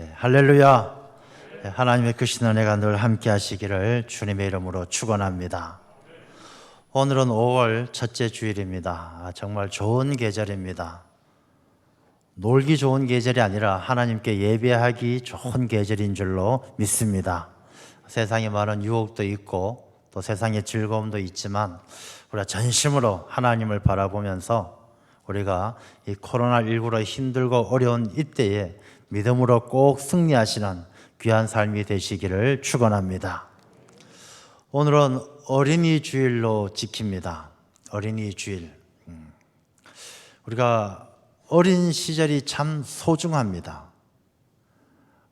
할렐루야. 하나님의 크신 은혜가 늘 함께 하시기를 주님의 이름으로 축원합니다. 오늘은 5월 첫째 주일입니다. 정말 좋은 계절입니다. 놀기 좋은 계절이 아니라 하나님께 예배하기 좋은 계절인 줄로 믿습니다. 세상에 많은 유혹도 있고 또 세상의 즐거움도 있지만 우리가 전심으로 하나님을 바라보면서 우리가 이 코로나19로 힘들고 어려운 이때에 믿음으로 꼭 승리하시는 귀한 삶이 되시기를 축원합니다. 오늘은 어린이 주일로 지킵니다. 어린이 주일. 우리가 어린 시절이 참 소중합니다.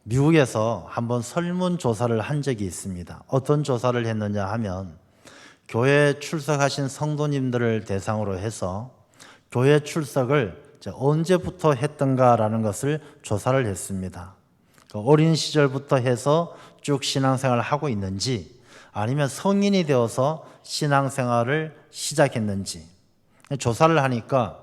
미국에서 한번 설문조사를 한 적이 있습니다. 어떤 조사를 했느냐 하면 교회 출석하신 성도님들을 대상으로 해서 교회 출석을 언제부터 했던가라는 것을 조사를 했습니다. 어린 시절부터 해서 쭉 신앙생활을 하고 있는지 아니면 성인이 되어서 신앙생활을 시작했는지 조사를 하니까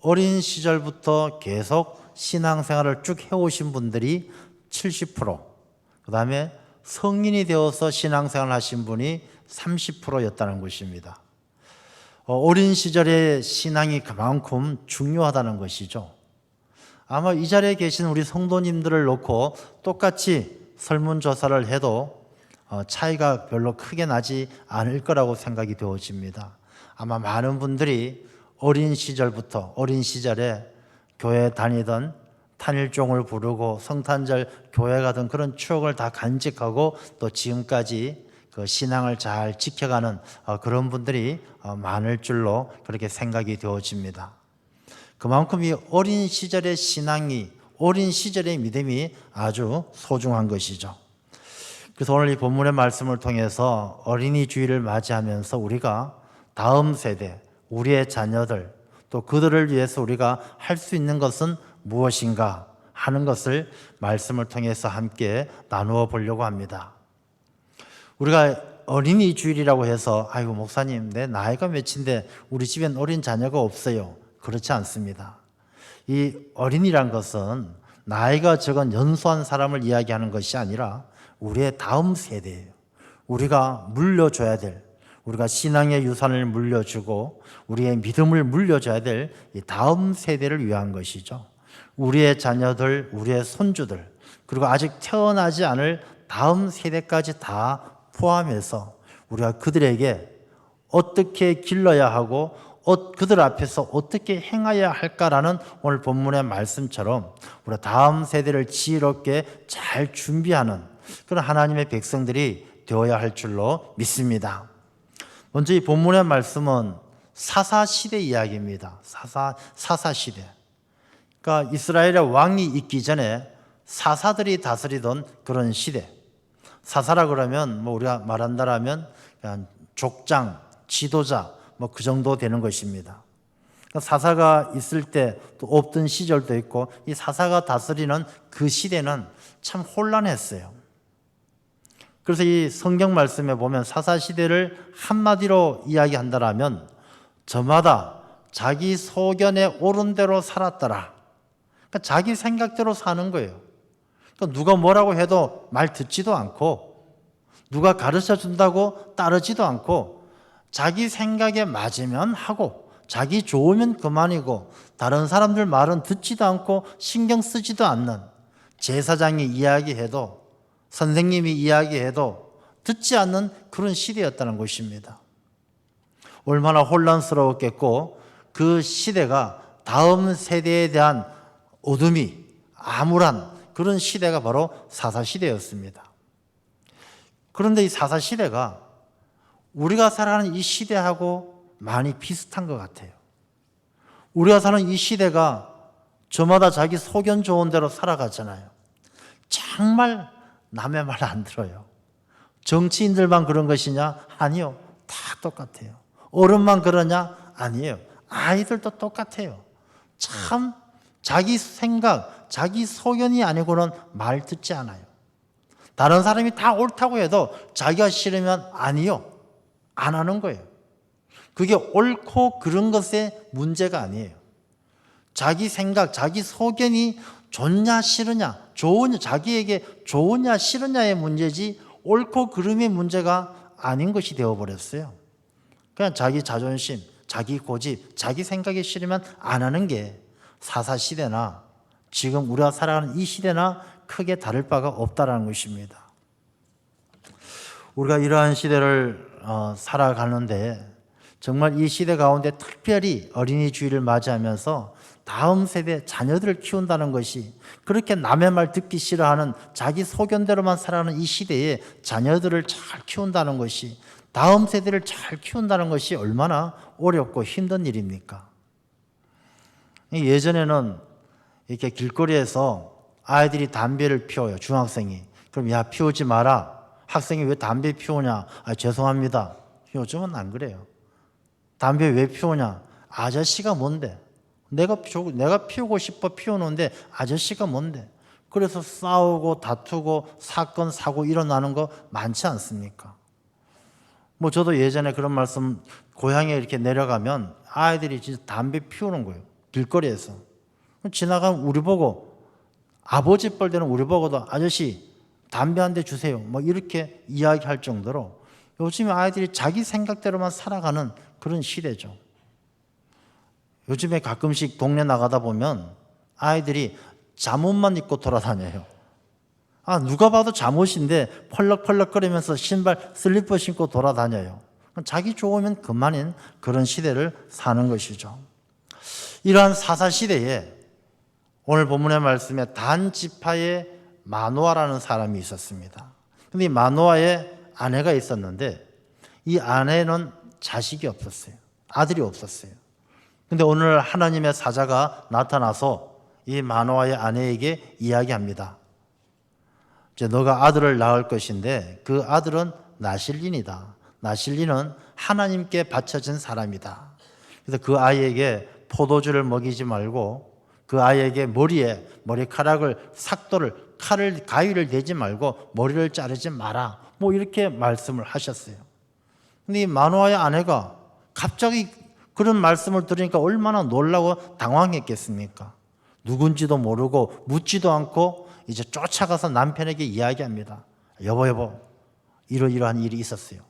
어린 시절부터 계속 신앙생활을 쭉 해오신 분들이 70%, 그 다음에 성인이 되어서 신앙생활을 하신 분이 30%였다는 것입니다. 어린 시절의 신앙이 그만큼 중요하다는 것이죠. 아마 이 자리에 계신 우리 성도님들을 놓고 똑같이 설문조사를 해도 차이가 별로 크게 나지 않을 거라고 생각이 되어집니다. 아마 많은 분들이 어린 시절부터 어린 시절에 교회에 다니던 탄일종을 부르고 성탄절 교회 가던 그런 추억을 다 간직하고 또 지금까지 그 신앙을 잘 지켜가는 그런 분들이 많을 줄로 그렇게 생각이 되어집니다. 그만큼 이 어린 시절의 신앙이, 어린 시절의 믿음이 아주 소중한 것이죠. 그래서 오늘 이 본문의 말씀을 통해서 어린이 주일을 맞이하면서 우리가 다음 세대, 우리의 자녀들, 또 그들을 위해서 우리가 할 수 있는 것은 무엇인가 하는 것을 말씀을 통해서 함께 나누어 보려고 합니다. 우리가 어린이 주일이라고 해서 아이고 목사님 내 나이가 몇인데 우리 집엔 어린 자녀가 없어요. 그렇지 않습니다. 이 어린이란 것은 나이가 적은 연소한 사람을 이야기하는 것이 아니라 우리의 다음 세대예요. 우리가 물려줘야 될, 우리가 신앙의 유산을 물려주고 우리의 믿음을 물려줘야 될 이 다음 세대를 위한 것이죠. 우리의 자녀들, 우리의 손주들, 그리고 아직 태어나지 않을 다음 세대까지 다 포함해서 우리가 그들에게 어떻게 길러야 하고 그들 앞에서 어떻게 행해야 할까라는 오늘 본문의 말씀처럼 우리가 다음 세대를 지혜롭게 잘 준비하는 그런 하나님의 백성들이 되어야 할 줄로 믿습니다. 먼저 이 본문의 말씀은 사사시대 이야기입니다. 사사시대. 그러니까 이스라엘의 왕이 있기 전에 사사들이 다스리던 그런 시대. 사사라 그러면 우리가 말한다라면 그냥 족장, 지도자 그 정도 되는 것입니다. 사사가 있을 때 또 없던 시절도 있고 이 사사가 다스리는 그 시대는 참 혼란했어요. 그래서 이 성경 말씀에 보면 사사 시대를 한마디로 이야기한다라면 저마다 자기 소견에 옳은 대로 살았더라. 그러니까 자기 생각대로 사는 거예요. 그러니까 누가 뭐라고 해도 말 듣지도 않고 누가 가르쳐 준다고 따르지도 않고 자기 생각에 맞으면 하고 자기 좋으면 그만이고 다른 사람들 말은 듣지도 않고 신경 쓰지도 않는 제사장이 이야기해도 선생님이 이야기해도 듣지 않는 그런 시대였다는 것입니다. 얼마나 혼란스러웠겠고 그 시대가 다음 세대에 대한 어둠이 암울한 그런 시대가 바로 사사시대였습니다. 그런데 이 사사시대가 우리가 살아가는 이 시대하고 많이 비슷한 것 같아요. 우리가 사는 이 시대가 저마다 자기 소견 좋은 대로 살아가잖아요. 정말 남의 말 안 들어요. 정치인들만 그런 것이냐? 아니요. 다 똑같아요. 어른만 그러냐? 아니에요. 아이들도 똑같아요. 참 자기 생각, 자기 소견이 아니고는 말 듣지 않아요. 다른 사람이 다 옳다고 해도 자기가 싫으면 아니요. 안 하는 거예요. 그게 옳고 그런 것의 문제가 아니에요. 자기 생각, 자기 소견이 좋냐 싫으냐 자기에게 좋으냐 싫으냐의 문제지 옳고 그름의 문제가 아닌 것이 되어버렸어요. 그냥 자기 자존심, 자기 고집, 자기 생각이 싫으면 안 하는 게 사사시대나 지금 우리가 살아가는 이 시대나 크게 다를 바가 없다는 것입니다. 우리가 이러한 시대를 살아가는데 정말 이 시대 가운데 특별히 어린이 주일을 맞이하면서 다음 세대 자녀들을 키운다는 것이, 그렇게 남의 말 듣기 싫어하는 자기 소견대로만 살아가는 이 시대에 자녀들을 잘 키운다는 것이, 다음 세대를 잘 키운다는 것이 얼마나 어렵고 힘든 일입니까? 예전에는 이렇게 길거리에서 아이들이 담배를 피워요. 중학생이. 그럼 야, 피우지 마라. 학생이 왜 담배 피우냐? 죄송합니다. 요즘은 안 그래요. 담배 왜 피우냐? 아저씨가 뭔데? 내가 피우고 싶어 피우는데 아저씨가 뭔데? 그래서 싸우고 다투고 사건 사고 일어나는 거 많지 않습니까? 저도 예전에 그런 말씀, 고향에 이렇게 내려가면 아이들이 진짜 담배 피우는 거예요. 길거리에서. 지나가면 우리 보고, 아버지 뻘 되는 우리 보고도 아저씨 담배 한 대 주세요. 이렇게 이야기할 정도로 요즘에 아이들이 자기 생각대로만 살아가는 그런 시대죠. 요즘에 가끔씩 동네 나가다 보면 아이들이 잠옷만 입고 돌아다녀요. 누가 봐도 잠옷인데 펄럭펄럭거리면서 신발 슬리퍼 신고 돌아다녀요. 자기 좋으면 그만인 그런 시대를 사는 것이죠. 이러한 사사시대에 오늘 본문의 말씀에 단 지파의 마노아라는 사람이 있었습니다. 근데 이 마노아의 아내가 있었는데 이 아내는 자식이 없었어요. 아들이 없었어요. 근데 오늘 하나님의 사자가 나타나서 이 마노아의 아내에게 이야기합니다. 이제 너가 아들을 낳을 것인데 그 아들은 나실린이다. 나실린은 하나님께 바쳐진 사람이다. 그래서 그 아이에게 포도주를 먹이지 말고 그 아이에게 머리에 머리카락을 가위를 대지 말고 머리를 자르지 마라. 이렇게 말씀을 하셨어요. 근데 이 마노아의 아내가 갑자기 그런 말씀을 들으니까 얼마나 놀라고 당황했겠습니까? 누군지도 모르고 묻지도 않고 이제 쫓아가서 남편에게 이야기합니다. 여보, 이러이러한 일이 있었어요.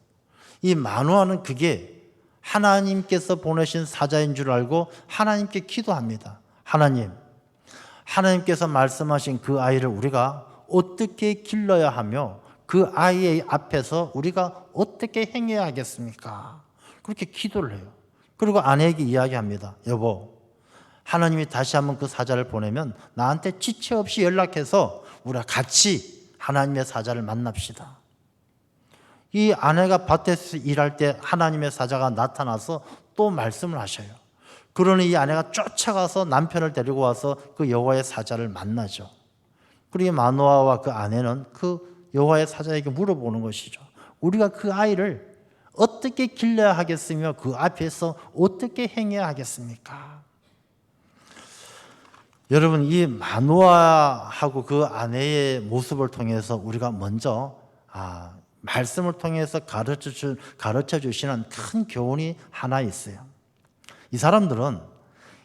이 마노아는 그게 하나님께서 보내신 사자인 줄 알고 하나님께 기도합니다. 하나님께서 말씀하신 그 아이를 우리가 어떻게 길러야 하며 그 아이의 앞에서 우리가 어떻게 행해야 하겠습니까? 그렇게 기도를 해요. 그리고 아내에게 이야기합니다. 여보, 하나님이 다시 한번 그 사자를 보내면 나한테 지체 없이 연락해서 우리가 같이 하나님의 사자를 만납시다. 이 아내가 밭에서 일할 때 하나님의 사자가 나타나서 또 말씀을 하셔요. 그러니 이 아내가 쫓아가서 남편을 데리고 와서 그 여호와의 사자를 만나죠. 그리고 마노아와 그 아내는 그 여호와의 사자에게 물어보는 것이죠. 우리가 그 아이를 어떻게 길러야 하겠으며 그 앞에서 어떻게 행해야 하겠습니까? 여러분, 이 마노아하고 그 아내의 모습을 통해서 우리가 먼저 말씀을 통해서 가르쳐 주시는 큰 교훈이 하나 있어요. 이 사람들은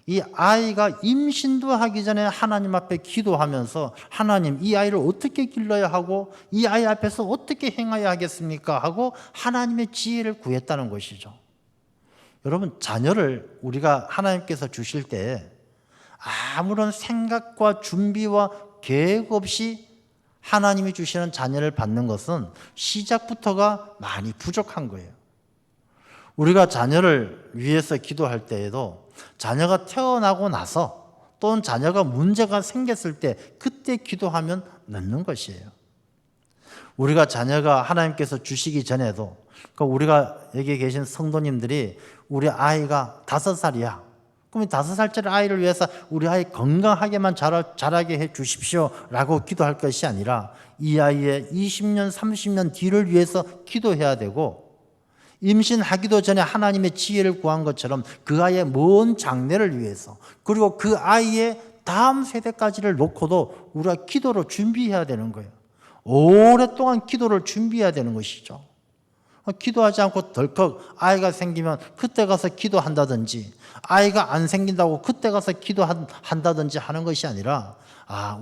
이 아이가 임신도 하기 전에 하나님 앞에 기도하면서 하나님, 이 아이를 어떻게 길러야 하고 이 아이 앞에서 어떻게 행해야 하겠습니까? 하고 하나님의 지혜를 구했다는 것이죠. 여러분, 자녀를 우리가 하나님께서 주실 때 아무런 생각과 준비와 계획 없이 하나님이 주시는 자녀를 받는 것은 시작부터가 많이 부족한 거예요. 우리가 자녀를 위해서 기도할 때에도 자녀가 태어나고 나서 또는 자녀가 문제가 생겼을 때 그때 기도하면 늦는 것이에요. 우리가 자녀가 하나님께서 주시기 전에도, 우리가 여기 계신 성도님들이 우리 아이가 5살이야. 그럼 5살짜리 아이를 위해서 우리 아이 건강하게만 자라게 해 주십시오 라고 기도할 것이 아니라 이 아이의 20년, 30년 뒤를 위해서 기도해야 되고, 임신하기도 전에 하나님의 지혜를 구한 것처럼 그 아이의 먼 장래를 위해서, 그리고 그 아이의 다음 세대까지를 놓고도 우리가 기도로 준비해야 되는 거예요. 오랫동안 기도를 준비해야 되는 것이죠. 기도하지 않고 덜컥 아이가 생기면 그때 가서 기도한다든지, 아이가 안 생긴다고 그때 가서 기도한다든지 하는 것이 아니라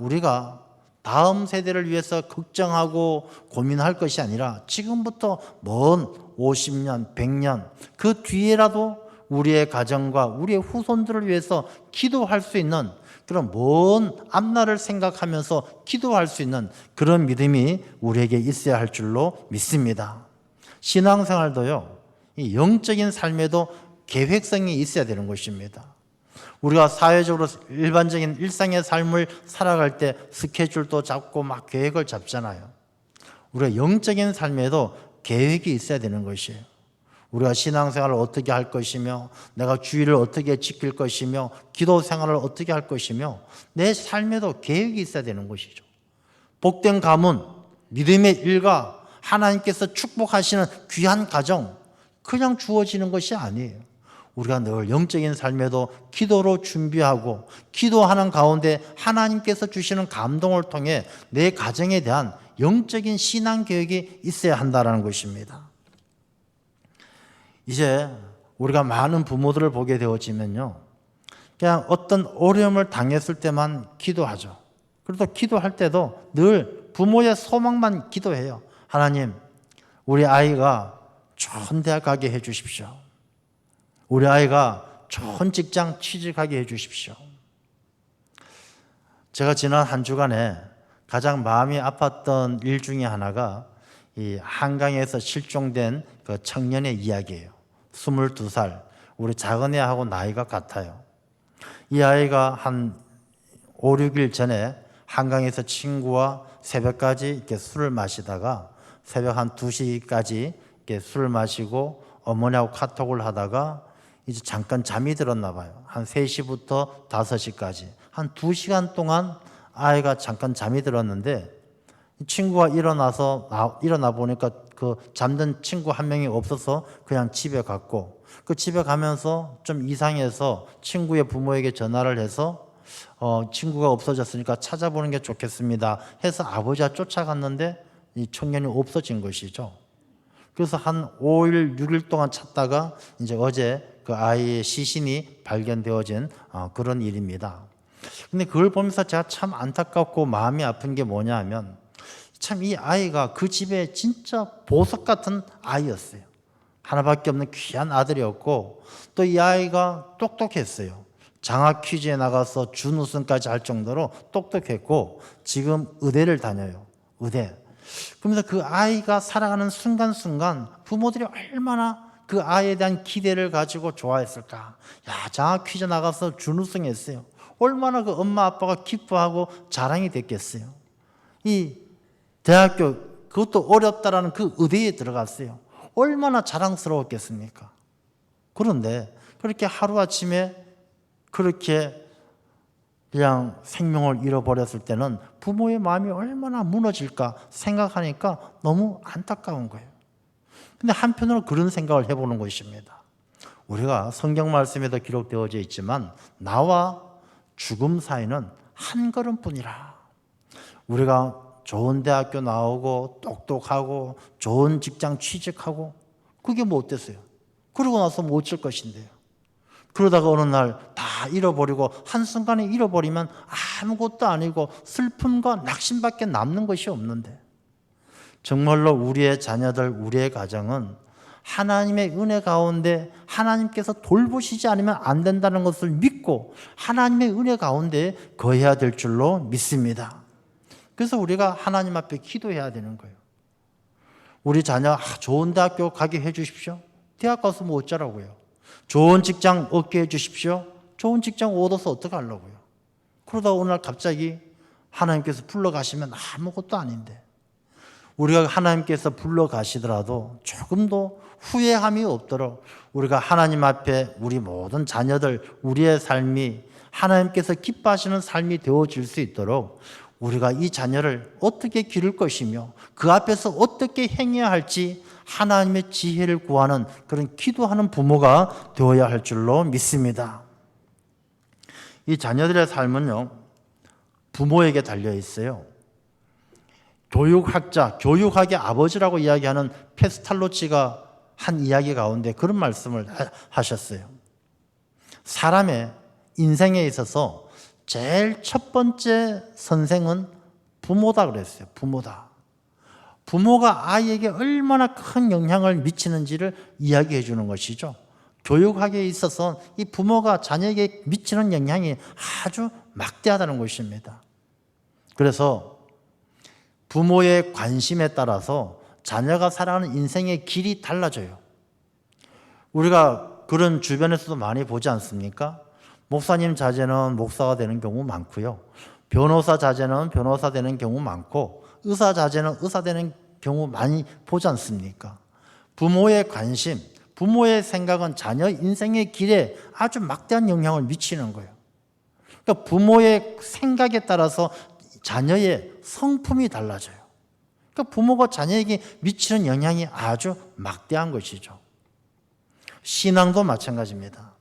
우리가 다음 세대를 위해서 걱정하고 고민할 것이 아니라 지금부터 먼 50년, 100년 그 뒤에라도 우리의 가정과 우리의 후손들을 위해서 기도할 수 있는 그런 먼 앞날을 생각하면서 기도할 수 있는 그런 믿음이 우리에게 있어야 할 줄로 믿습니다. 신앙생활도요, 이 영적인 삶에도 계획성이 있어야 되는 것입니다. 우리가 사회적으로 일반적인 일상의 삶을 살아갈 때 스케줄도 잡고 막 계획을 잡잖아요. 우리가 영적인 삶에도 계획이 있어야 되는 것이에요. 우리가 신앙생활을 어떻게 할 것이며 내가 주의를 어떻게 지킬 것이며 기도 생활을 어떻게 할 것이며 내 삶에도 계획이 있어야 되는 것이죠. 복된 가문, 믿음의 일가, 하나님께서 축복하시는 귀한 가정 그냥 주어지는 것이 아니에요. 우리가 늘 영적인 삶에도 기도로 준비하고 기도하는 가운데 하나님께서 주시는 감동을 통해 내 가정에 대한 영적인 신앙 계획이 있어야 한다는 것입니다. 이제 우리가 많은 부모들을 보게 되어지면요, 그냥 어떤 어려움을 당했을 때만 기도하죠. 그래도 기도할 때도 늘 부모의 소망만 기도해요. 하나님, 우리 아이가 좋은 대학 가게 해 주십시오. 우리 아이가 좋은 직장 취직하게 해 주십시오. 제가 지난 한 주간에 가장 마음이 아팠던 일 중에 하나가 이 한강에서 실종된 그 청년의 이야기예요. 22살, 우리 작은애하고 나이가 같아요. 이 아이가 한 5, 6일 전에 한강에서 친구와 새벽까지 이렇게 술을 마시다가 새벽 한 2시까지 이렇게 술을 마시고 어머니하고 카톡을 하다가 이제 잠깐 잠이 들었나 봐요. 한 3시부터 5시까지 한 2시간 동안 아이가 잠깐 잠이 들었는데 친구가 일어나 보니까 그 잠든 친구 한 명이 없어서 그냥 집에 갔고 그 집에 가면서 좀 이상해서 친구의 부모에게 전화를 해서 친구가 없어졌으니까 찾아보는 게 좋겠습니다 해서 아버지가 쫓아갔는데 이 청년이 없어진 것이죠. 그래서 한 5일, 6일 동안 찾다가 이제 어제 그 아이의 시신이 발견되어진 그런 일입니다. 근데 그걸 보면서 제가 참 안타깝고 마음이 아픈 게 뭐냐 하면 참 이 아이가 그 집에 진짜 보석 같은 아이였어요. 하나밖에 없는 귀한 아들이었고 또 이 아이가 똑똑했어요. 장학 퀴즈에 나가서 준우승까지 할 정도로 똑똑했고 지금 의대를 다녀요. 의대. 그러면서 그 아이가 살아가는 순간순간 부모들이 얼마나 그 아이에 대한 기대를 가지고 좋아했을까. 야, 장학 퀴즈 나가서 준우승했어요. 얼마나 그 엄마 아빠가 기뻐하고 자랑이 됐겠어요. 이 대학교 그것도 어렵다라는 그 의대에 들어갔어요. 얼마나 자랑스러웠겠습니까? 그런데 그렇게 하루아침에 그렇게 그냥 생명을 잃어버렸을 때는 부모의 마음이 얼마나 무너질까 생각하니까 너무 안타까운 거예요. 근데 한편으로 그런 생각을 해보는 것입니다. 우리가 성경 말씀에도 기록되어져 있지만 나와 죽음 사이는 한 걸음뿐이라. 우리가 좋은 대학교 나오고 똑똑하고 좋은 직장 취직하고 그게 뭐 어땠어요? 그러고 나서 뭐 어쩔 것인데요. 그러다가 어느 날 다 잃어버리고 한순간에 잃어버리면 아무것도 아니고 슬픔과 낙심밖에 남는 것이 없는데 정말로 우리의 자녀들, 우리의 가정은 하나님의 은혜 가운데 하나님께서 돌보시지 않으면 안 된다는 것을 믿고 하나님의 은혜 가운데 거해야 될 줄로 믿습니다. 그래서 우리가 하나님 앞에 기도해야 되는 거예요. 우리 자녀 좋은 대학교 가게 해 주십시오. 대학 가서 뭐 어쩌라고요. 좋은 직장 얻게 해 주십시오. 좋은 직장 얻어서 어떻게 하려고요. 그러다 어느 날 갑자기 하나님께서 불러가시면 아무것도 아닌데 우리가 하나님께서 불러가시더라도 조금도 후회함이 없도록 우리가 하나님 앞에 우리 모든 자녀들, 우리의 삶이 하나님께서 기뻐하시는 삶이 되어질 수 있도록 우리가 이 자녀를 어떻게 기를 것이며 그 앞에서 어떻게 행해야 할지 하나님의 지혜를 구하는 그런 기도하는 부모가 되어야 할 줄로 믿습니다. 이 자녀들의 삶은요, 부모에게 달려 있어요. 교육학자, 교육학의 아버지라고 이야기하는 페스탈로치가 한 이야기 가운데 그런 말씀을 하셨어요. 사람의 인생에 있어서 제일 첫 번째 선생은 부모다 그랬어요. 부모다. 부모가 아이에게 얼마나 큰 영향을 미치는지를 이야기해 주는 것이죠. 교육학에 있어서 이 부모가 자녀에게 미치는 영향이 아주 막대하다는 것입니다. 그래서 부모의 관심에 따라서 자녀가 살아가는 인생의 길이 달라져요. 우리가 그런 주변에서도 많이 보지 않습니까? 목사님 자제는 목사가 되는 경우 많고요. 변호사 자제는 변호사 되는 경우 많고, 의사 자제는 의사 되는 경우 많이 보지 않습니까? 부모의 관심, 부모의 생각은 자녀 인생의 길에 아주 막대한 영향을 미치는 거예요. 그러니까 부모의 생각에 따라서 자녀의 성품이 달라져요. 그러니까 부모가 자녀에게 미치는 영향이 아주 막대한 것이죠. 신앙도 마찬가지입니다.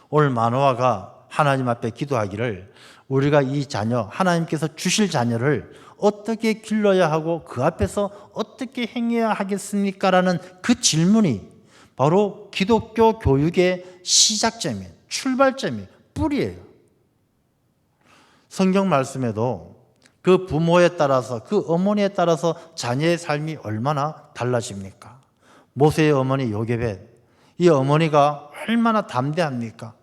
오늘 만화가 하나님 앞에 기도하기를 우리가 이 자녀, 하나님께서 주실 자녀를 어떻게 길러야 하고 그 앞에서 어떻게 행해야 하겠습니까? 라는 그 질문이 바로 기독교 교육의 시작점이에요. 출발점이에요. 뿌리예요. 성경 말씀에도 그 부모에 따라서, 그 어머니에 따라서 자녀의 삶이 얼마나 달라집니까? 모세의 어머니 요게벳, 이 어머니가 얼마나 담대합니까?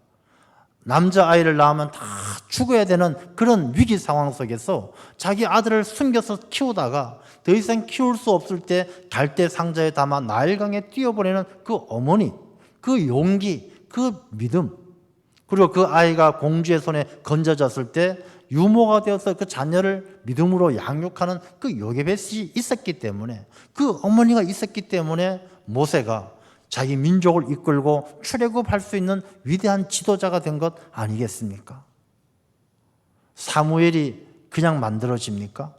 남자아이를 낳으면 다 죽어야 되는 그런 위기 상황 속에서 자기 아들을 숨겨서 키우다가 더 이상 키울 수 없을 때 갈대 상자에 담아 나일강에 띄워버리는 그 어머니, 그 용기, 그 믿음, 그리고 그 아이가 공주의 손에 건져졌을 때 유모가 되어서 그 자녀를 믿음으로 양육하는 그 요게벳이 있었기 때문에, 그 어머니가 있었기 때문에 모세가 자기 민족을 이끌고 출애굽할 수 있는 위대한 지도자가 된 것 아니겠습니까? 사무엘이 그냥 만들어집니까?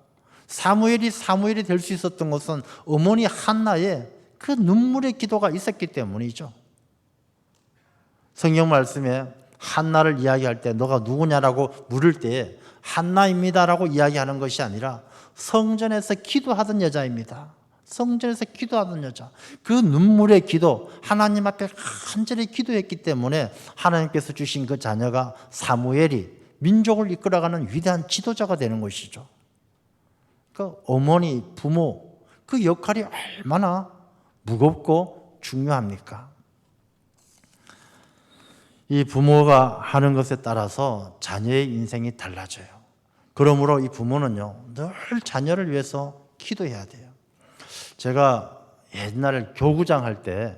사무엘이 될 수 있었던 것은 어머니 한나의 그 눈물의 기도가 있었기 때문이죠. 성경 말씀에 한나를 이야기할 때 너가 누구냐라고 물을 때 한나입니다라고 이야기하는 것이 아니라 성전에서 기도하던 여자입니다. 성전에서 기도하던 여자, 그 눈물의 기도, 하나님 앞에 간절히 기도했기 때문에 하나님께서 주신 그 자녀가 사무엘이 민족을 이끌어가는 위대한 지도자가 되는 것이죠. 그 어머니, 부모, 그 역할이 얼마나 무겁고 중요합니까? 이 부모가 하는 것에 따라서 자녀의 인생이 달라져요. 그러므로 이 부모는요, 늘 자녀를 위해서 기도해야 돼요. 제가 옛날에 교구장 할 때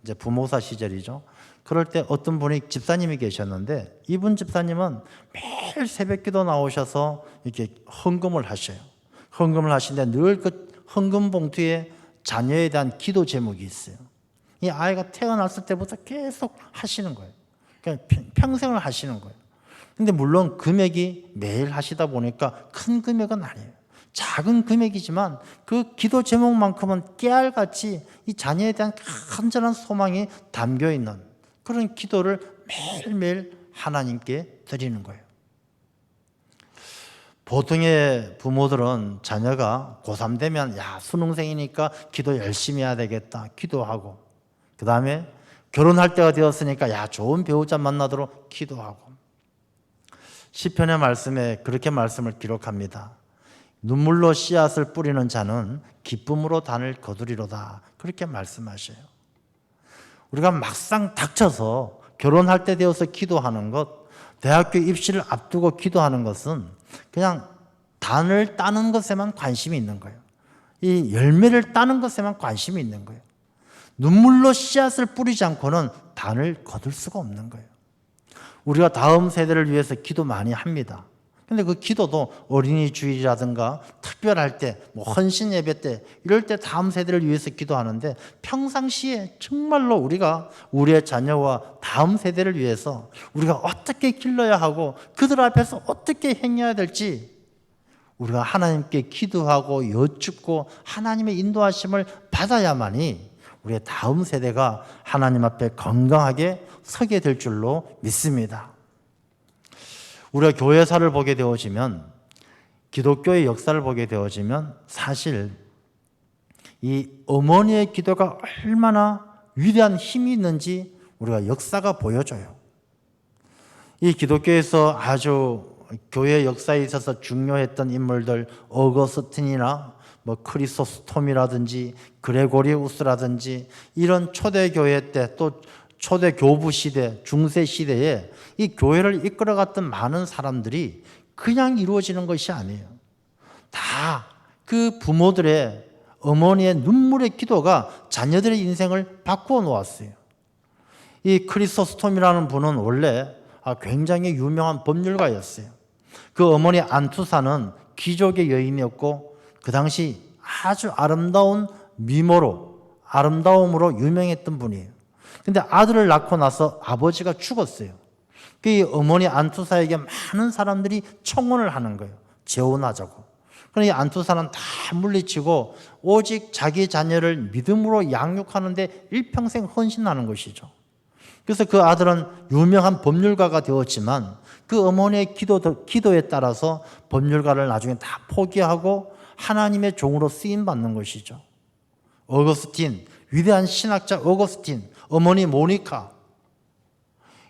이제 부모사 시절이죠. 그럴 때 어떤 분이 집사님이 계셨는데, 이분 집사님은 매일 새벽기도 나오셔서 이렇게 헌금을 하셔요. 헌금을 하시는데 늘 그 헌금 봉투에 자녀에 대한 기도 제목이 있어요. 이 아이가 태어났을 때부터 계속 하시는 거예요. 그러니까 평생을 하시는 거예요. 근데 물론 금액이 매일 하시다 보니까 큰 금액은 아니에요. 작은 금액이지만 그 기도 제목만큼은 깨알같이 이 자녀에 대한 간절한 소망이 담겨 있는 그런 기도를 매일매일 하나님께 드리는 거예요. 보통의 부모들은 자녀가 고3 되면 수능생이니까 기도 열심히 해야 되겠다 기도하고, 그 다음에 결혼할 때가 되었으니까 좋은 배우자 만나도록 기도하고, 시편의 말씀에 그렇게 말씀을 기록합니다. 눈물로 씨앗을 뿌리는 자는 기쁨으로 단을 거두리로다, 그렇게 말씀하셔요. 우리가 막상 닥쳐서 결혼할 때 되어서 기도하는 것, 대학교 입시를 앞두고 기도하는 것은 그냥 단을 따는 것에만 관심이 있는 거예요. 이 열매를 따는 것에만 관심이 있는 거예요. 눈물로 씨앗을 뿌리지 않고는 단을 거둘 수가 없는 거예요. 우리가 다음 세대를 위해서 기도 많이 합니다. 근데 그 기도도 어린이 주일이라든가 특별할 때, 헌신 예배 때, 이럴 때 다음 세대를 위해서 기도하는데, 평상시에 정말로 우리가 우리의 자녀와 다음 세대를 위해서 우리가 어떻게 길러야 하고 그들 앞에서 어떻게 행해야 될지 우리가 하나님께 기도하고 여쭙고 하나님의 인도하심을 받아야만이 우리의 다음 세대가 하나님 앞에 건강하게 서게 될 줄로 믿습니다. 우리가 교회사를 보게 되어지면, 기독교의 역사를 보게 되어지면 사실 이 어머니의 기도가 얼마나 위대한 힘이 있는지 우리가 역사가 보여줘요. 이 기독교에서 아주 교회 역사에 있어서 중요했던 인물들 어거스틴이나 뭐 크리소스톰이라든지 그레고리우스라든지 이런 초대교회 때 또 초대교부 시대, 중세 시대에 이 교회를 이끌어갔던 많은 사람들이 그냥 이루어지는 것이 아니에요. 다 그 부모들의 어머니의 눈물의 기도가 자녀들의 인생을 바꾸어 놓았어요. 이 크리소스톰이라는 분은 원래 굉장히 유명한 법률가였어요. 그 어머니 안투사는 귀족의 여인이었고 그 당시 아주 아름다운 미모로 아름다움으로 유명했던 분이에요. 근데 아들을 낳고 나서 아버지가 죽었어요. 그 어머니 안투사에게 많은 사람들이 청혼을 하는 거예요. 재혼하자고. 그러니 안투사는 다 물리치고 오직 자기 자녀를 믿음으로 양육하는데 일평생 헌신하는 것이죠. 그래서 그 아들은 유명한 법률가가 되었지만 그 어머니의 기도에 따라서 법률가를 나중에 다 포기하고 하나님의 종으로 쓰임받는 것이죠. 어거스틴, 위대한 신학자 어거스틴, 어머니 모니카.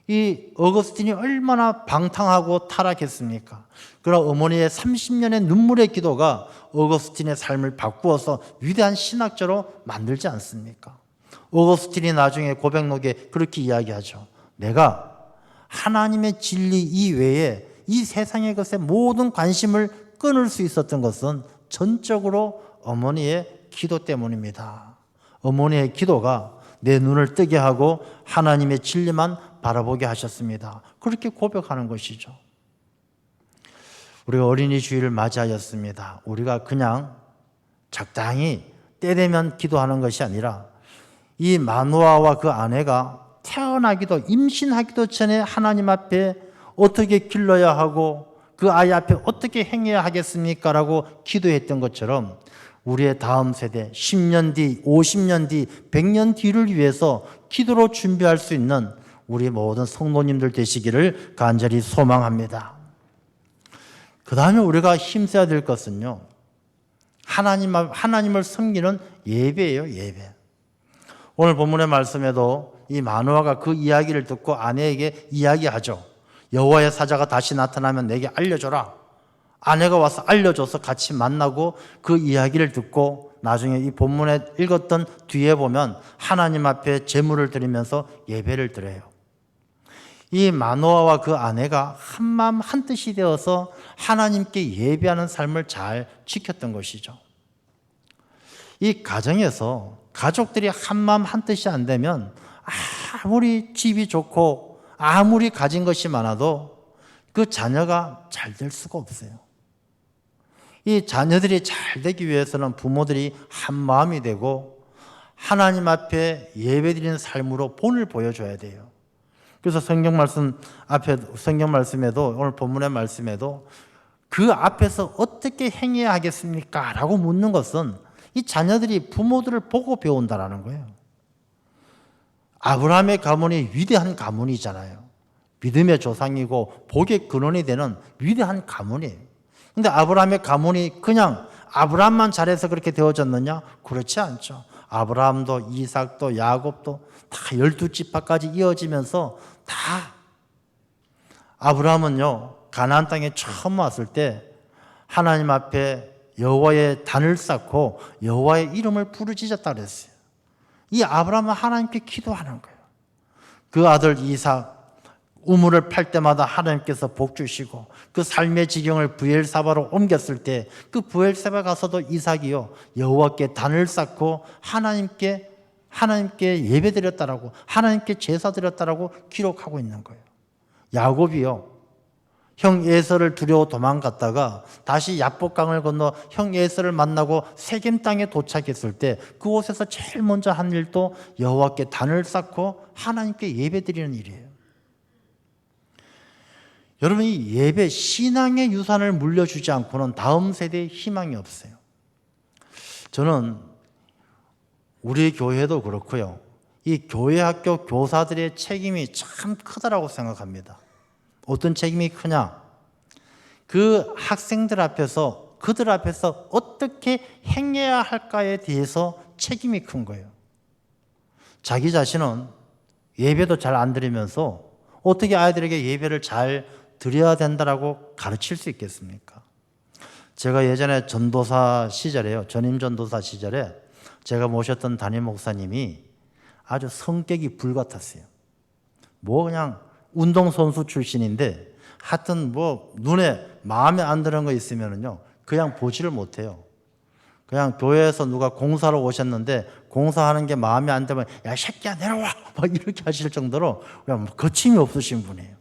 이 어거스틴이 얼마나 방탕하고 타락했습니까? 그러나 어머니의 30년의 눈물의 기도가 어거스틴의 삶을 바꾸어서 위대한 신학자로 만들지 않습니까? 어거스틴이 나중에 고백록에 그렇게 이야기하죠. 내가 하나님의 진리 이외에 이 세상의 것에 모든 관심을 끊을 수 있었던 것은 전적으로 어머니의 기도 때문입니다. 어머니의 기도가 내 눈을 뜨게 하고 하나님의 진리만 바라보게 하셨습니다. 그렇게 고백하는 것이죠. 우리가 어린이 주일을 맞이하였습니다. 우리가 그냥 적당히 때 되면 기도하는 것이 아니라 이 마노아와 그 아내가 태어나기도 임신하기도 전에 하나님 앞에 어떻게 길러야 하고 그 아이 앞에 어떻게 행해야 하겠습니까? 라고 기도했던 것처럼 우리의 다음 세대 10년 뒤, 50년 뒤, 100년 뒤를 위해서 기도로 준비할 수 있는 우리 모든 성도님들 되시기를 간절히 소망합니다. 그 다음에 우리가 힘써야 될 것은요, 하나님을 섬기는 예배예요, 예배. 오늘 본문의 말씀에도 이 마노아가 그 이야기를 듣고 아내에게 이야기하죠. 여호와의 사자가 다시 나타나면 내게 알려줘라. 아내가 와서 알려줘서 같이 만나고 그 이야기를 듣고 나중에 이 본문에 읽었던 뒤에 보면 하나님 앞에 제물을 드리면서 예배를 드려요. 이 마노아와 그 아내가 한마음 한뜻이 되어서 하나님께 예배하는 삶을 잘 지켰던 것이죠. 이 가정에서 가족들이 한마음 한뜻이 안 되면 아무리 집이 좋고 아무리 가진 것이 많아도 그 자녀가 잘 될 수가 없어요. 이 자녀들이 잘 되기 위해서는 부모들이 한마음이 되고 하나님 앞에 예배드리는 삶으로 본을 보여줘야 돼요. 그래서 성경 말씀에도 오늘 본문의 말씀에도 그 앞에서 어떻게 행해야 하겠습니까? 라고 묻는 것은 이 자녀들이 부모들을 보고 배운다라는 거예요. 아브라함의 가문이 위대한 가문이잖아요. 믿음의 조상이고 복의 근원이 되는 위대한 가문이에요. 근데 아브라함의 가문이 그냥 아브라함만 잘해서 그렇게 되어졌느냐? 그렇지 않죠. 아브라함도 이삭도 야곱도 다 12지파까지 이어지면서 다 아브라함은요, 가나안 땅에 처음 왔을 때 하나님 앞에 여호와의 단을 쌓고 여호와의 이름을 부르짖었다 그랬어요. 이 아브라함은 하나님께 기도하는 거예요. 그 아들 이삭 우물을 팔 때마다 하나님께서 복 주시고 그 삶의 지경을 브엘사바로 옮겼을 때 그 브엘사바 가서도 이삭이요 여호와께 단을 쌓고 하나님께 예배드렸다라고 하나님께 제사드렸다라고 기록하고 있는 거예요. 야곱이요 형 에서를 두려워 도망갔다가 다시 야복강을 건너 형 에서를 만나고 세겜 땅에 도착했을 때 그곳에서 제일 먼저 한 일도 여호와께 단을 쌓고 하나님께 예배드리는 일이에요. 여러분, 이 예배, 신앙의 유산을 물려주지 않고는 다음 세대에 희망이 없어요. 저는 우리 교회도 그렇고요. 이 교회 학교 교사들의 책임이 참 크다라고 생각합니다. 어떤 책임이 크냐? 그 학생들 앞에서, 그들 앞에서 어떻게 행해야 할까에 대해서 책임이 큰 거예요. 자기 자신은 예배도 잘 안 드리면서 어떻게 아이들에게 예배를 잘 드려야 된다라고 가르칠 수 있겠습니까? 제가 예전에 전도사 시절에요. 전임 전도사 시절에 제가 모셨던 담임 목사님이 아주 성격이 불같았어요. 뭐 그냥 운동선수 출신인데 하여튼 뭐 눈에 마음에 안 드는 거 있으면은요 그냥 보지를 못해요. 그냥 교회에서 누가 공사로 오셨는데 공사하는 게 마음에 안 들면 야 새끼야 내려와 막 이렇게 하실 정도로 그냥 거침이 없으신 분이에요.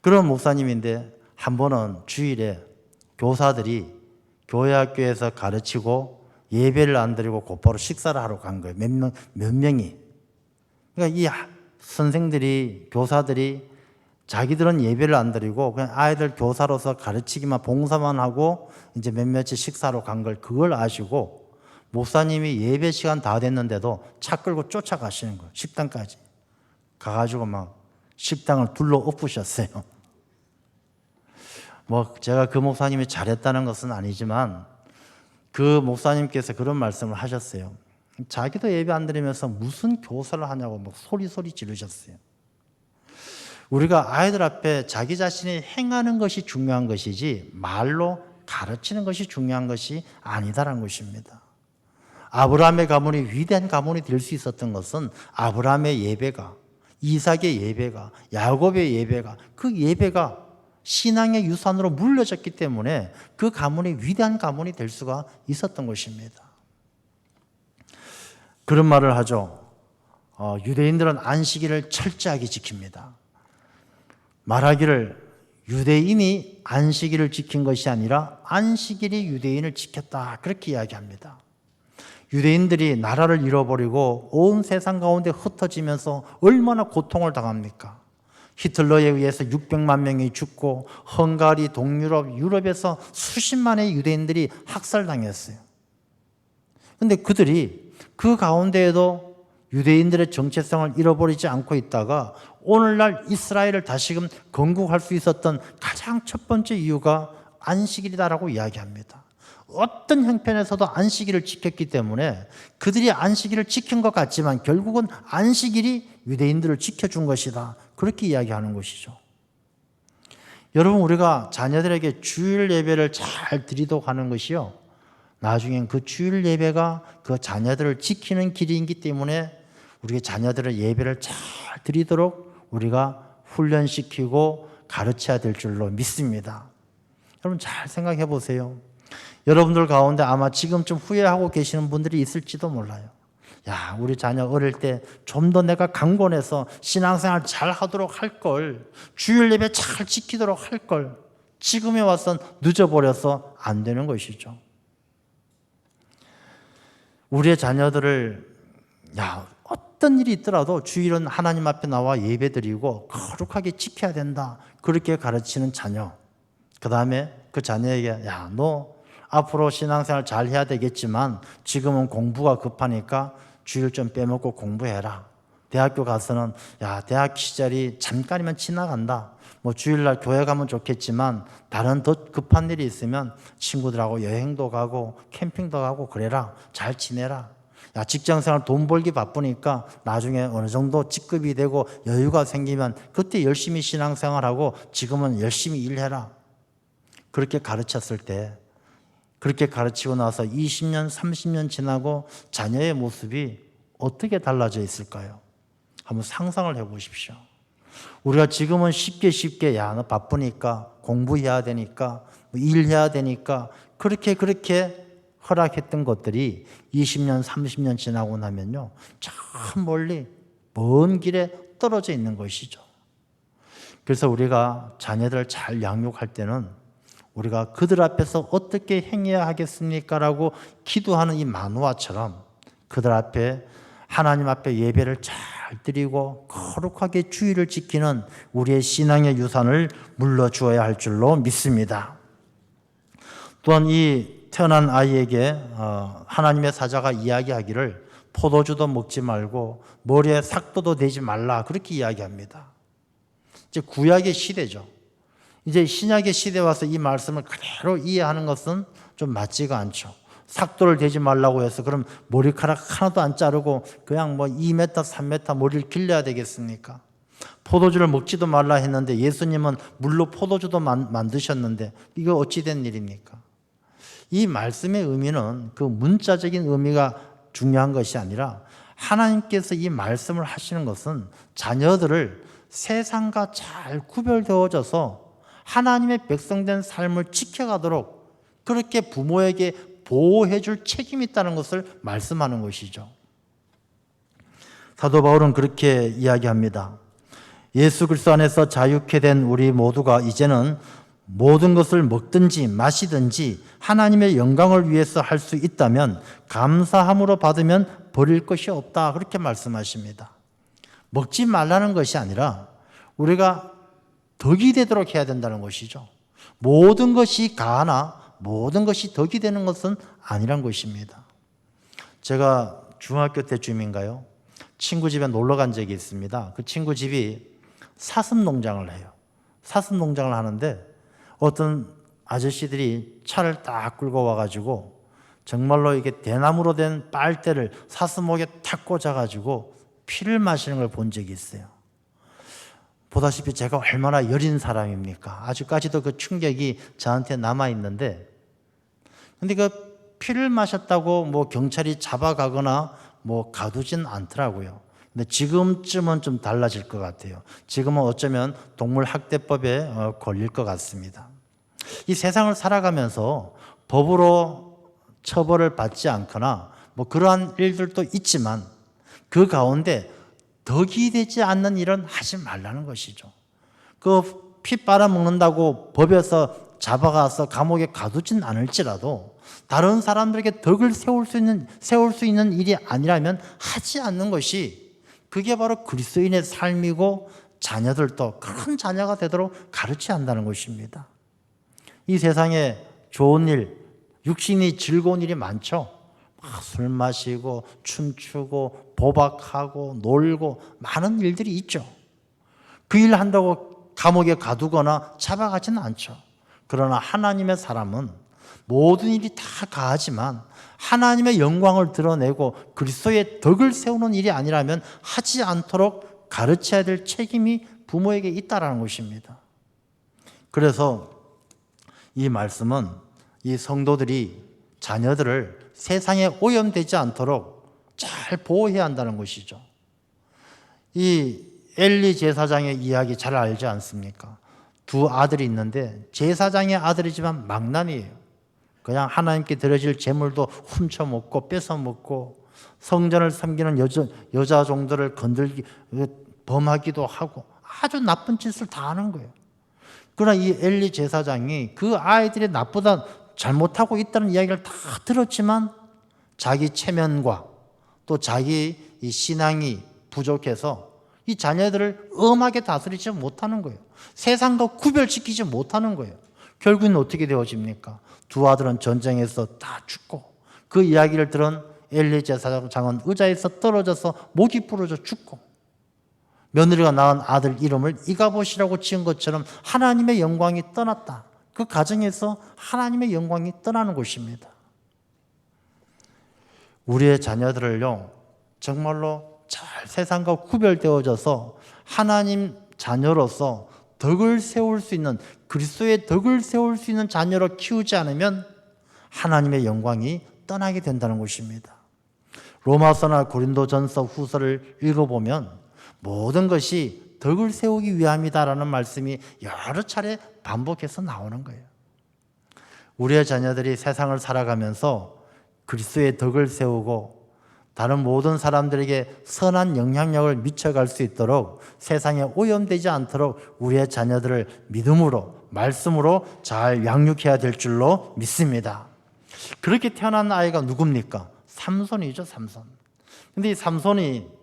그런 목사님인데 한 번은 주일에 교사들이 교회 학교에서 가르치고 예배를 안 드리고 곧바로 식사를 하러 간 거예요. 몇 명이. 그러니까 이 선생들이 교사들이 자기들은 예배를 안 드리고 그냥 아이들 교사로서 가르치기만 봉사만 하고 이제 몇몇이 식사로 간 걸 그걸 아시고 목사님이 예배 시간 다 됐는데도 차 끌고 쫓아가시는 거예요. 식당까지 가가지고 막 식당을 둘러 엎으셨어요. 뭐 제가 그 목사님이 잘했다는 것은 아니지만 그 목사님께서 그런 말씀을 하셨어요. 자기도 예배 안 드리면서 무슨 교사를 하냐고 막 소리 지르셨어요. 우리가 아이들 앞에 자기 자신이 행하는 것이 중요한 것이지 말로 가르치는 것이 중요한 것이 아니다라는 것입니다. 아브라함의 가문이 위대한 가문이 될 수 있었던 것은 아브라함의 예배가, 이삭의 예배가, 야곱의 예배가, 그 예배가 신앙의 유산으로 물려졌기 때문에 그 가문이 위대한 가문이 될 수가 있었던 것입니다. 그런 말을 하죠. 유대인들은 안식일을 철저하게 지킵니다. 말하기를 유대인이 안식일을 지킨 것이 아니라 안식일이 유대인을 지켰다 그렇게 이야기합니다. 유대인들이 나라를 잃어버리고 온 세상 가운데 흩어지면서 얼마나 고통을 당합니까? 히틀러에 의해서 600만 명이 죽고 헝가리, 동유럽, 유럽에서 수십만의 유대인들이 학살당했어요. 그런데 그들이 그 가운데에도 유대인들의 정체성을 잃어버리지 않고 있다가 오늘날 이스라엘을 다시금 건국할 수 있었던 가장 첫 번째 이유가 안식일이다라고 이야기합니다. 어떤 형편에서도 안식일을 지켰기 때문에 그들이 안식일을 지킨 것 같지만 결국은 안식일이 유대인들을 지켜준 것이다. 그렇게 이야기하는 것이죠. 여러분, 우리가 자녀들에게 주일 예배를 잘 드리도록 하는 것이요, 나중엔 그 주일 예배가 그 자녀들을 지키는 길이기 때문에 우리 자녀들의 예배를 잘 드리도록 우리가 훈련시키고 가르쳐야 될 줄로 믿습니다. 여러분 잘 생각해 보세요. 여러분들 가운데 아마 지금쯤 후회하고 계시는 분들이 있을지도 몰라요. 야, 우리 자녀 어릴 때 좀 더 내가 강권해서 신앙생활 잘 하도록 할 걸, 주일 예배 잘 지키도록 할 걸, 지금에 와서 늦어버려서 안 되는 것이죠. 우리의 자녀들을 어떤 일이 있더라도 주일은 하나님 앞에 나와 예배드리고 거룩하게 지켜야 된다, 그렇게 가르치는 자녀. 그 다음에 그 자녀에게 너 앞으로 신앙생활 잘 해야 되겠지만 지금은 공부가 급하니까 주일 좀 빼먹고 공부해라. 대학교 가서는 대학 시절이 잠깐이면 지나간다. 뭐 주일날 교회 가면 좋겠지만 다른 더 급한 일이 있으면 친구들하고 여행도 가고 캠핑도 가고 그래라. 잘 지내라. 직장생활 돈 벌기 바쁘니까 나중에 어느 정도 직급이 되고 여유가 생기면 그때 열심히 신앙생활하고 지금은 열심히 일해라. 그렇게 가르쳤을 때, 그렇게 가르치고 나서 20년, 30년 지나고 자녀의 모습이 어떻게 달라져 있을까요? 한번 상상을 해보십시오. 우리가 지금은 쉽게 너 바쁘니까 공부해야 되니까 일해야 되니까 그렇게 허락했던 것들이 20년, 30년 지나고 나면요, 참 멀리 먼 길에 떨어져 있는 것이죠. 그래서 우리가 자녀들을 잘 양육할 때는 우리가 그들 앞에서 어떻게 행해야 하겠습니까? 라고 기도하는 이 만화처럼 그들 앞에, 하나님 앞에 예배를 잘 드리고 거룩하게 주의를 지키는 우리의 신앙의 유산을 물려주어야 할 줄로 믿습니다. 또한 이 태어난 아이에게 하나님의 사자가 이야기하기를 포도주도 먹지 말고 머리에 삭도도 대지 말라, 그렇게 이야기합니다. 이제 구약의 시대죠. 이제 신약의 시대에 와서 이 말씀을 그대로 이해하는 것은 좀 맞지가 않죠. 삭도를 대지 말라고 해서 그럼 머리카락 하나도 안 자르고 그냥 2m, 3m 머리를 길러야 되겠습니까? 포도주를 먹지도 말라 했는데 예수님은 물로 포도주도 만드셨는데 이거 어찌 된 일입니까? 이 말씀의 의미는 그 문자적인 의미가 중요한 것이 아니라 하나님께서 이 말씀을 하시는 것은 자녀들을 세상과 잘 구별되어져서 하나님의 백성된 삶을 지켜가도록 그렇게 부모에게 보호해 줄 책임이 있다는 것을 말씀하는 것이죠. 사도 바울은 그렇게 이야기합니다. 예수 그리스도 안에서 자유케 된 우리 모두가 이제는 모든 것을 먹든지 마시든지 하나님의 영광을 위해서 할 수 있다면 감사함으로 받으면 버릴 것이 없다. 그렇게 말씀하십니다. 먹지 말라는 것이 아니라 우리가 덕이 되도록 해야 된다는 것이죠. 모든 것이 가하나 모든 것이 덕이 되는 것은 아니란 것입니다. 제가 중학교 때쯤인가요? 친구 집에 놀러 간 적이 있습니다. 그 친구 집이 사슴 농장을 해요. 사슴 농장을 하는데 어떤 아저씨들이 차를 딱 끌고 와가지고 정말로 이게 대나무로 된 빨대를 사슴목에 탁 꽂아가지고 피를 마시는 걸 본 적이 있어요. 보다시피 제가 얼마나 여린 사람입니까? 아직까지도 그 충격이 저한테 남아있는데, 근데 그 피를 마셨다고 뭐 경찰이 잡아가거나 뭐 가두진 않더라고요. 근데 지금쯤은 좀 달라질 것 같아요. 지금은 어쩌면 동물학대법에 걸릴 것 같습니다. 이 세상을 살아가면서 법으로 처벌을 받지 않거나 뭐 그러한 일들도 있지만 그 가운데 덕이 되지 않는 일은 하지 말라는 것이죠. 그 피 빨아먹는다고 법에서 잡아가서 감옥에 가두진 않을지라도 다른 사람들에게 덕을 세울 수 있는 일이 아니라면 하지 않는 것이 그게 바로 그리스도인의 삶이고 자녀들도 큰 자녀가 되도록 가르쳐야 한다는 것입니다. 이 세상에 좋은 일, 육신이 즐거운 일이 많죠. 술 마시고 춤추고 도박하고 놀고 많은 일들이 있죠. 그 일 한다고 감옥에 가두거나 잡아가지는 않죠. 그러나 하나님의 사람은 모든 일이 다 가하지만 하나님의 영광을 드러내고 그리스도의 덕을 세우는 일이 아니라면 하지 않도록 가르쳐야 될 책임이 부모에게 있다라는 것입니다. 그래서 이 말씀은 이 성도들이 자녀들을 세상에 오염되지 않도록 잘 보호해야 한다는 것이죠. 이 엘리 제사장의 이야기 잘 알지 않습니까? 두 아들이 있는데 제사장의 아들이지만 망나니예요. 그냥 하나님께 드려질 제물도 훔쳐먹고 뺏어먹고 성전을 섬기는 여자 종들을 범하기도 하고 아주 나쁜 짓을 다 하는 거예요. 그러나 이 엘리 제사장이 그 아이들이 나쁘다 잘못하고 있다는 이야기를 다 들었지만 자기 체면과 또 자기 이 신앙이 부족해서 이 자녀들을 엄하게 다스리지 못하는 거예요. 세상과 구별시키지 못하는 거예요. 결국은 어떻게 되어집니까? 두 아들은 전쟁에서 다 죽고 그 이야기를 들은 엘리 제사장은 의자에서 떨어져서 목이 부러져 죽고 며느리가 낳은 아들 이름을 이가봇이라고 지은 것처럼 하나님의 영광이 떠났다. 그 가정에서 하나님의 영광이 떠나는 것입니다. 우리의 자녀들을요, 정말로 잘 세상과 구별되어져서 하나님 자녀로서 덕을 세울 수 있는, 그리스도의 덕을 세울 수 있는 자녀로 키우지 않으면 하나님의 영광이 떠나게 된다는 것입니다. 로마서나 고린도전서 후서를 읽어보면 모든 것이 덕을 세우기 위함이다라는 말씀이 여러 차례 반복해서 나오는 거예요. 우리의 자녀들이 세상을 살아가면서 그리스도의 덕을 세우고 다른 모든 사람들에게 선한 영향력을 미쳐갈 수 있도록 세상에 오염되지 않도록 우리의 자녀들을 믿음으로 말씀으로 잘 양육해야 될 줄로 믿습니다. 그렇게 태어난 아이가 누굽니까? 삼손이죠, 삼손. 근데 이 삼손이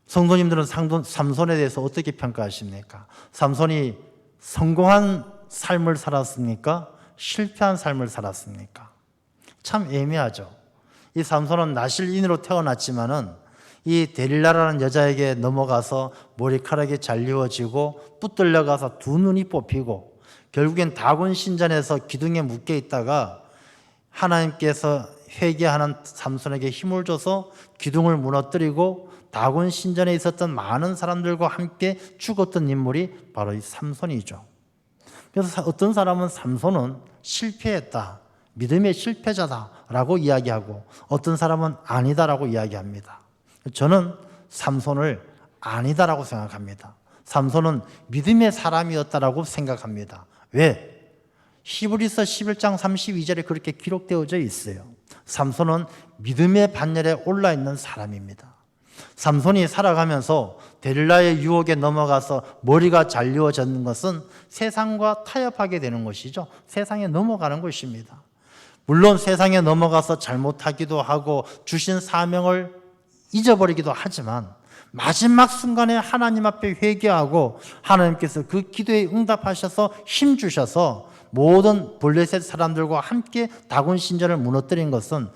성도님들은 삼손에 대해서 어떻게 평가하십니까? 삼손이 성공한 삶을 살았습니까? 실패한 삶을 살았습니까? 참 애매하죠. 이 삼손은 나실인으로 태어났지만은 이 데릴라라는 여자에게 넘어가서 머리카락이 잘리워지고 붙들려가서 두 눈이 뽑히고 결국엔 다곤 신전에서 기둥에 묶여 있다가 하나님께서 회개하는 삼손에게 힘을 줘서 기둥을 무너뜨리고 다곤 신전에 있었던 많은 사람들과 함께 죽었던 인물이 바로 이 삼손이죠. 그래서 어떤 사람은 삼손은 실패했다, 믿음의 실패자다라고 이야기하고, 어떤 사람은 아니다라고 이야기합니다. 저는 삼손을 아니다라고 생각합니다. 삼손은 믿음의 사람이었다라고 생각합니다. 왜? 히브리서 11장 32절에 그렇게 기록되어져 있어요. 삼손은 믿음의 반열에 올라 있는 사람입니다. 삼손이 살아가면서 데릴라의 유혹에 넘어가서 머리가 잘려졌는 것은 세상과 타협하게 되는 것이죠. 세상에 넘어가는 것입니다. 물론 세상에 넘어가서 잘못하기도 하고 주신 사명을 잊어버리기도 하지만, 마지막 순간에 하나님 앞에 회개하고 하나님께서 그 기도에 응답하셔서 힘 주셔서 모든 블레셋 사람들과 함께 다곤 신전을 무너뜨린 것은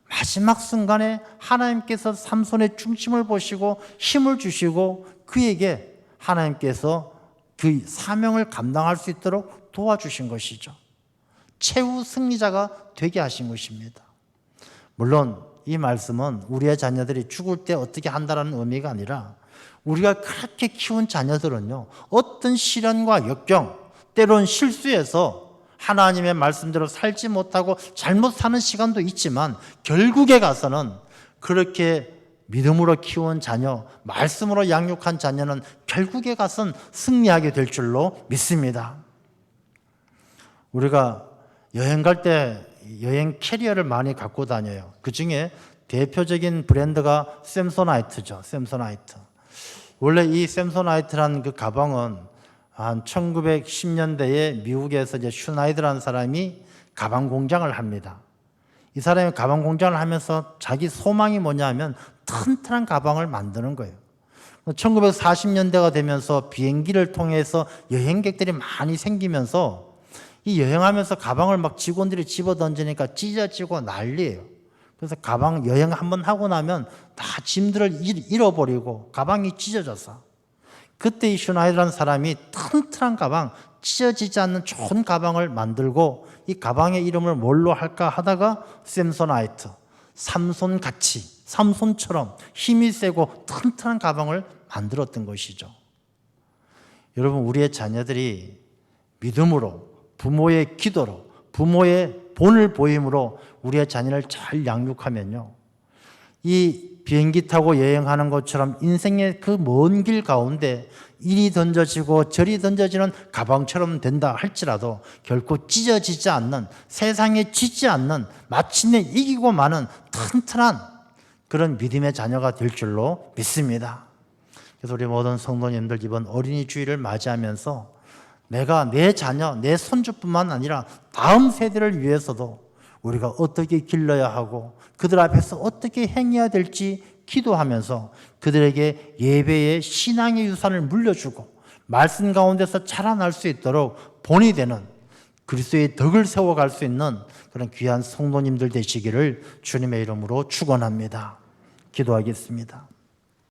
마지막 순간에 하나님께서 삼손의 중심을 보시고 힘을 주시고 그에게 하나님께서 그 사명을 감당할 수 있도록 도와주신 것이죠. 최후 승리자가 되게 하신 것입니다. 물론 이 말씀은 우리의 자녀들이 죽을 때 어떻게 한다는 의미가 아니라, 우리가 그렇게 키운 자녀들은요, 어떤 시련과 역경, 때론 실수해서 하나님의 말씀대로 살지 못하고 잘못 사는 시간도 있지만, 결국에 가서는 그렇게 믿음으로 키운 자녀, 말씀으로 양육한 자녀는 결국에 가서는 승리하게 될 줄로 믿습니다. 우리가 여행 갈 때 여행 캐리어를 많이 갖고 다녀요. 그 중에 대표적인 브랜드가 샘소나이트죠. 샘소나이트. 원래 이 샘소나이트라는 그 가방은 한 1910년대에 미국에서 이제 슈나이드라는 사람이 가방 공장을 합니다. 이 사람이 가방 공장을 하면서 자기 소망이 뭐냐 하면 튼튼한 가방을 만드는 거예요. 1940년대가 되면서 비행기를 통해서 여행객들이 많이 생기면서 이 여행하면서 가방을 막 직원들이 집어 던지니까 찢어지고 난리예요. 그래서 가방 여행 한번 하고 나면 다 짐들을 잃어버리고 가방이 찢어져서, 그때 이 슈나이드라는 사람이 튼튼한 가방, 찢어지지 않는 좋은 가방을 만들고, 이 가방의 이름을 뭘로 할까 하다가 샘소나이트, 삼손같이, 삼손처럼 힘이 세고 튼튼한 가방을 만들었던 것이죠. 여러분, 우리의 자녀들이 믿음으로, 부모의 기도로, 부모의 본을 보임으로 우리의 자녀를 잘 양육하면요, 이 비행기 타고 여행하는 것처럼 인생의 그 먼 길 가운데 이리 던져지고 저리 던져지는 가방처럼 된다 할지라도 결코 찢어지지 않는, 세상에 지지 않는, 마침내 이기고 마는 튼튼한 그런 믿음의 자녀가 될 줄로 믿습니다. 그래서 우리 모든 성도님들, 이번 어린이 주일을 맞이하면서 내가 내 자녀, 내 손주뿐만 아니라 다음 세대를 위해서도 우리가 어떻게 길러야 하고 그들 앞에서 어떻게 행해야 될지 기도하면서 그들에게 예배의 신앙의 유산을 물려주고 말씀 가운데서 자라날 수 있도록 본이 되는 그리스도의 덕을 세워갈 수 있는 그런 귀한 성도님들 되시기를 주님의 이름으로 축원합니다. 기도하겠습니다.